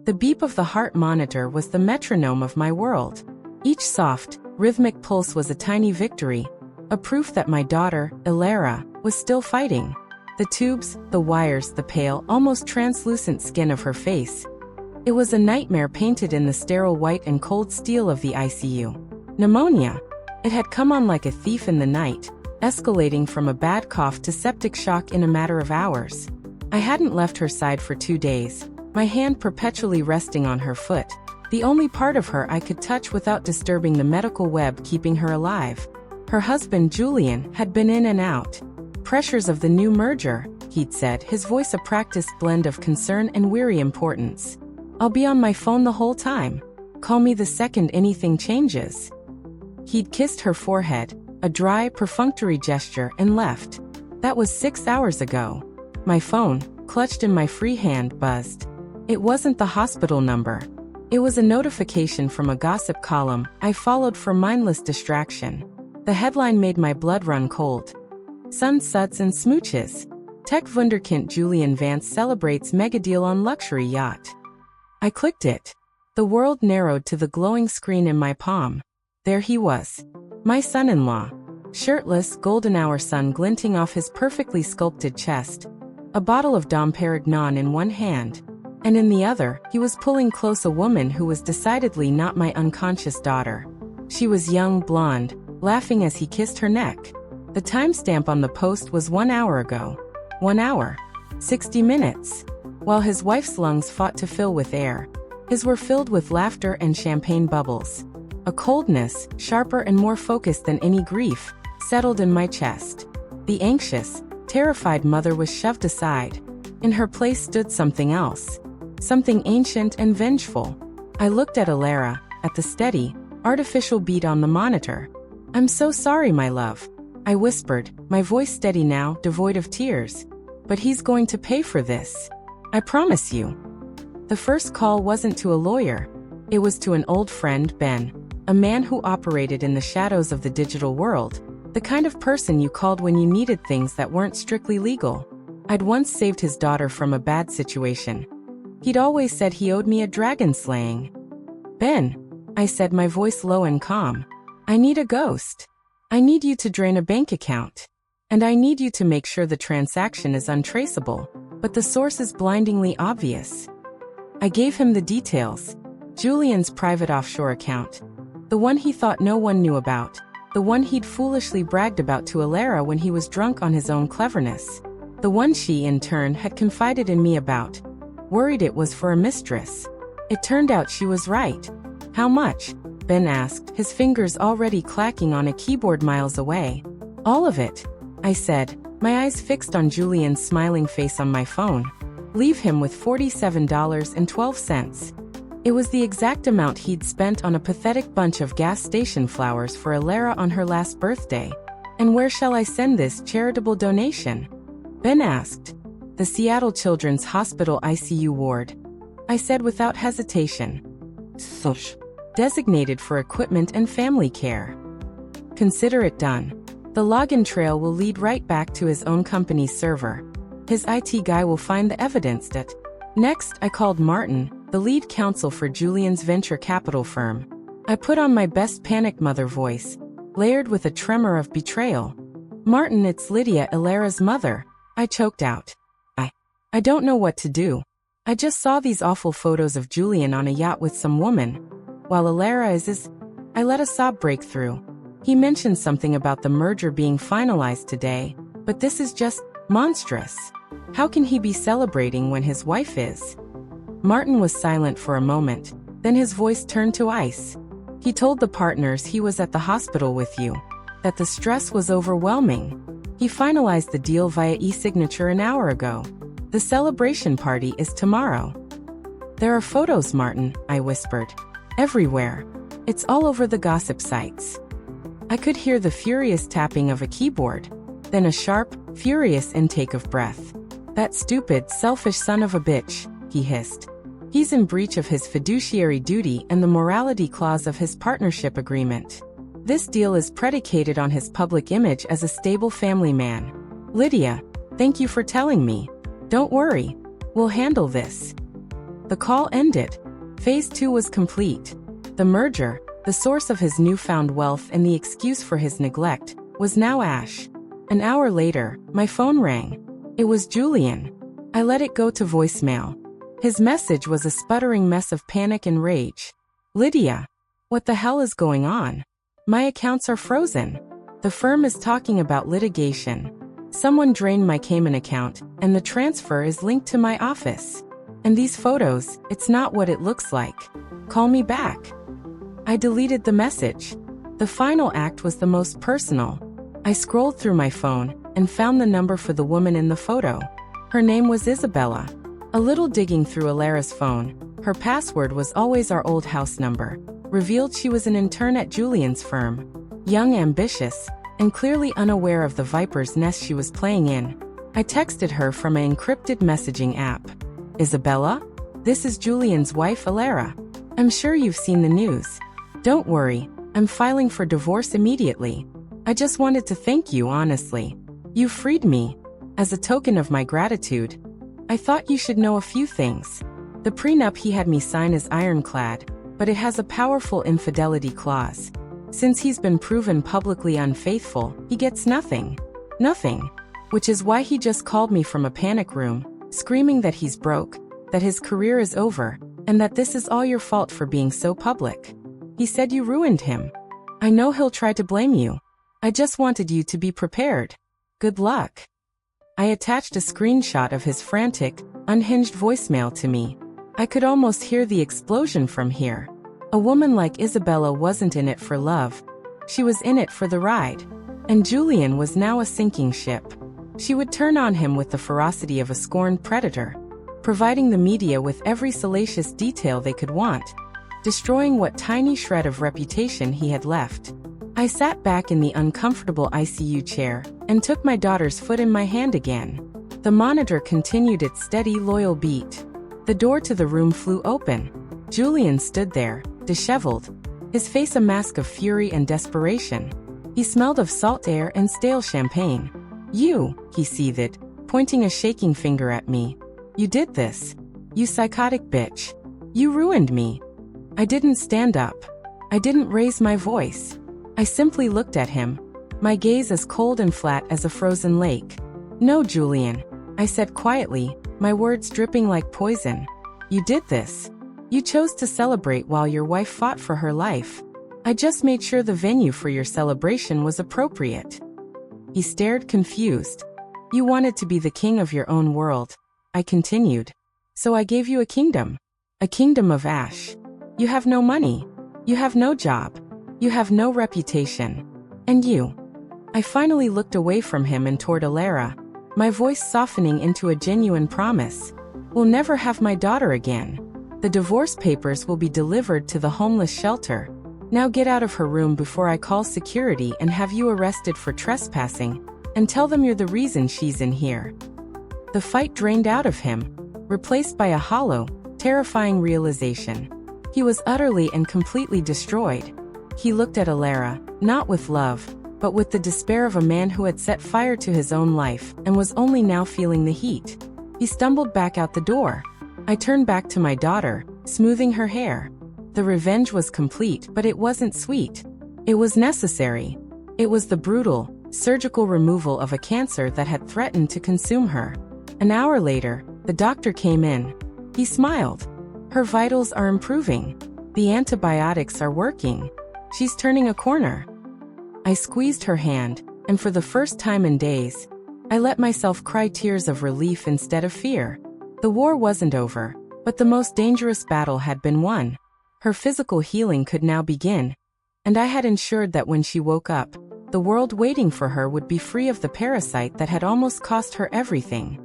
The beep of the heart monitor was the metronome of my world. Each soft, rhythmic pulse was a tiny victory, a proof that my daughter, Ilara, was still fighting. The tubes, the wires, the pale, almost translucent skin of her face. It was a nightmare painted in the sterile white and cold steel of the ICU. Pneumonia. It had come on like a thief in the night, escalating from a bad cough to septic shock in a matter of hours. I hadn't left her side for 2 days, my hand perpetually resting on her foot, the only part of her I could touch without disturbing the medical web keeping her alive. Her husband, Julian, had been in and out. Pressures of the new merger, he'd said, his voice a practiced blend of concern and weary importance. I'll be on my phone the whole time. Call me the second anything changes. He'd kissed her forehead, a dry, perfunctory gesture, and left. That was 6 hours ago. My phone, clutched in my free hand, buzzed. It wasn't the hospital number. It was a notification from a gossip column I followed for mindless distraction. The headline made my blood run cold. Sun Suds and Smooches. Tech Wunderkind Julian Vance celebrates megadeal on luxury yacht. I clicked it. The world narrowed to the glowing screen in my palm. There he was. My son-in-law. Shirtless, golden hour sun glinting off his perfectly sculpted chest. A bottle of Dom Perignon in one hand. And in the other, he was pulling close a woman who was decidedly not my unconscious daughter. She was young, blonde, laughing as he kissed her neck. The timestamp on the post was 1 hour ago. 1 hour. 60 minutes. While his wife's lungs fought to fill with air, his were filled with laughter and champagne bubbles. A coldness, sharper and more focused than any grief, settled in my chest. The anxious, terrified mother was shoved aside. In her place stood something else. Something ancient and vengeful. I looked at Ilara, at the steady, artificial beat on the monitor. I'm so sorry, my love. I whispered, my voice steady now, devoid of tears. But he's going to pay for this. I promise you. The first call wasn't to a lawyer. It was to an old friend, Ben. A man who operated in the shadows of the digital world. The kind of person you called when you needed things that weren't strictly legal. I'd once saved his daughter from a bad situation. He'd always said he owed me a dragon slaying. Ben, I said, my voice low and calm. I need a ghost. I need you to drain a bank account. And I need you to make sure the transaction is untraceable, but the source is blindingly obvious. I gave him the details. Julian's private offshore account. The one he thought no one knew about. The one he'd foolishly bragged about to Ilara when he was drunk on his own cleverness. The one she, in turn, had confided in me about. Worried it was for a mistress. It turned out she was right. How much? Ben asked, his fingers already clacking on a keyboard miles away. All of it, I said, my eyes fixed on Julian's smiling face on my phone. Leave him with $47.12. It was the exact amount he'd spent on a pathetic bunch of gas station flowers for Ilara on her last birthday. And where shall I send this charitable donation? Ben asked. The Seattle Children's Hospital ICU ward. I said without hesitation. Sush. Designated for equipment and family care. Consider it done. The login trail will lead right back to his own company's server. His IT guy will find the evidence that. Next, I called Martin, the lead counsel for Julian's venture capital firm. I put on my best panic mother voice, layered with a tremor of betrayal. Martin, it's Lydia, Ilara's mother. I choked out. I don't know what to do. I just saw these awful photos of Julian on a yacht with some woman. While Ilara is. I let a sob break through. He mentioned something about the merger being finalized today, but this is just monstrous. How can he be celebrating when his wife is? Martin was silent for a moment, then his voice turned to ice. He told the partners he was at the hospital with you, that the stress was overwhelming. He finalized the deal via e-signature an hour ago. The celebration party is tomorrow. There are photos, Martin, I whispered. Everywhere. It's all over the gossip sites. I could hear the furious tapping of a keyboard, then a sharp, furious intake of breath. That stupid, selfish son of a bitch, he hissed. He's in breach of his fiduciary duty and the morality clause of his partnership agreement. This deal is predicated on his public image as a stable family man. Lydia, thank you for telling me. Don't worry. We'll handle this. The call ended. Phase 2 was complete. The merger, the source of his newfound wealth and the excuse for his neglect, was now Ash. An hour later, my phone rang. It was Julian. I let it go to voicemail. His message was a sputtering mess of panic and rage. Lydia, what the hell is going on? My accounts are frozen. The firm is talking about litigation. Someone drained my Cayman account, and the transfer is linked to my office. And these photos, it's not what it looks like. Call me back. I deleted the message. The final act was the most personal. I scrolled through my phone and found the number for the woman in the photo. Her name was Isabella. A little digging through Alara's phone, her password was always our old house number, revealed she was an intern at Julian's firm. Young, ambitious, and clearly unaware of the viper's nest she was playing in. I texted her from an encrypted messaging app. Isabella? This is Julian's wife, Alara. I'm sure you've seen the news. Don't worry, I'm filing for divorce immediately. I just wanted to thank you, honestly. You freed me. As a token of my gratitude, I thought you should know a few things. The prenup he had me sign is ironclad, but it has a powerful infidelity clause. Since he's been proven publicly unfaithful, he gets nothing. Nothing. Which is why he just called me from a panic room, screaming that he's broke, that his career is over, and that this is all your fault for being so public. He said you ruined him. I know he'll try to blame you. I just wanted you to be prepared. Good luck. I attached a screenshot of his frantic, unhinged voicemail to me. I could almost hear the explosion from here. A woman like Isabella wasn't in it for love. She was in it for the ride. And Julian was now a sinking ship. She would turn on him with the ferocity of a scorned predator, providing the media with every salacious detail they could want, destroying what tiny shred of reputation he had left. I sat back in the uncomfortable ICU chair and took my daughter's foot in my hand again. The monitor continued its steady, loyal beat. The door to the room flew open. Julian stood there, disheveled, his face a mask of fury and desperation. He smelled of salt air and stale champagne. You, he seethed, pointing a shaking finger at me. You did this. You psychotic bitch. You ruined me. I didn't stand up. I didn't raise my voice. I simply looked at him, my gaze as cold and flat as a frozen lake. No, Julian, I said quietly, my words dripping like poison. You did this. You chose to celebrate while your wife fought for her life. I just made sure the venue for your celebration was appropriate. He stared confused. You wanted to be the king of your own world, I continued. So I gave you a kingdom of ash. You have no money. You have no job. You have no reputation. And you. I finally looked away from him and toward Alara, my voice softening into a genuine promise. We'll never have my daughter again. The divorce papers will be delivered to the homeless shelter. Now get out of her room before I call security and have you arrested for trespassing, and tell them you're the reason she's in here. The fight drained out of him, replaced by a hollow, terrifying realization. He was utterly and completely destroyed. He looked at Alara, not with love, but with the despair of a man who had set fire to his own life and was only now feeling the heat. He stumbled back out the door. I turned back to my daughter, smoothing her hair. The revenge was complete, but it wasn't sweet. It was necessary. It was the brutal, surgical removal of a cancer that had threatened to consume her. An hour later, the doctor came in. He smiled. Her vitals are improving. The antibiotics are working. She's turning a corner. I squeezed her hand, and for the first time in days, I let myself cry tears of relief instead of fear. The war wasn't over, but the most dangerous battle had been won. Her physical healing could now begin, and I had ensured that when she woke up, the world waiting for her would be free of the parasite that had almost cost her everything.